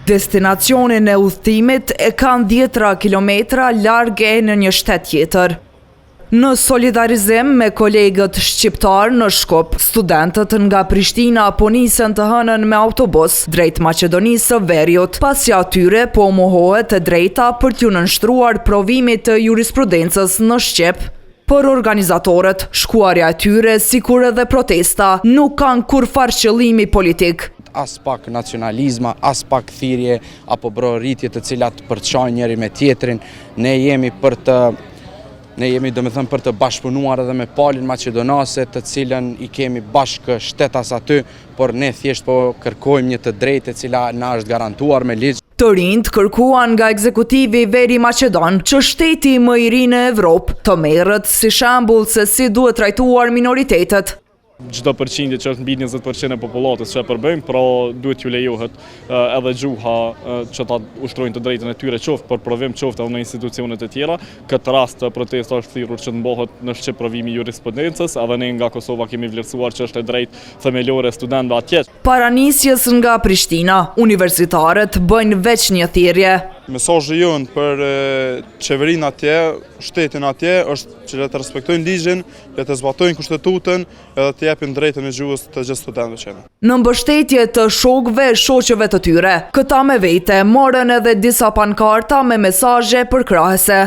Destinacionin e udhëtimit e kanë 10 kilometra larg e në një shtet tjetër. Në solidarizim me kolegët shqiptar në Shkup, studentët nga Prishtina po nisën të hënën me autobus drejt Maqedonisë së Veriut, pasi atyre po mohohet e drejta për t'ju nënshtruar provimit të jurisprudencës në Shqip. Për organizatorët, shkuarja e tyre, sikur edhe protesta, nuk kanë kurrfarë qëllimi politik. As pak nacionalizma, as pak thirrje apo broritje të cilat përçojnë njëri me tjetrin. Ne jemi për të bashkëpunuar edhe me palin maqedonase, të cilën i kemi bashkë shtetas aty, por ne thjesht po kërkojmë një të drejtë e cila na është garantuar me ligj. Të rinjt kërkuan nga ekzekutivi Veri Maqedon që shteti më i ri në Evropë të merret si shembull se si duhet trajtuar minoritetet. Çdo përqindje që është mbi 20% e popullatës që e përbëjmë, pra duhet ju lejohet edhe gjuha që ta ushtrojnë të drejtën e tyre qoftë për provim qoftë edhe në institucionet e tjera. Këtë rast protesta është thirrur që të mbohet në Shqip provimi i jurisprudencës, edhe ne nga Kosova kemi vlerësuar që është e drejtë themelore studentëve atje. Para nisjes nga Prishtina, universitarët bëjnë veç një thirrje. Mesazhi jonë për qeverinë atje, shtetin atje, është që le të respektojnë ligjin, le të zbatojnë kushtetutën edhe të japin drejtën e gjuhës të gjithë studentëve që janë. Në mbështetje të shokëve e shoqëve të tyre, këta me vete morën edhe disa pankarta me mesazhe përkrahëse.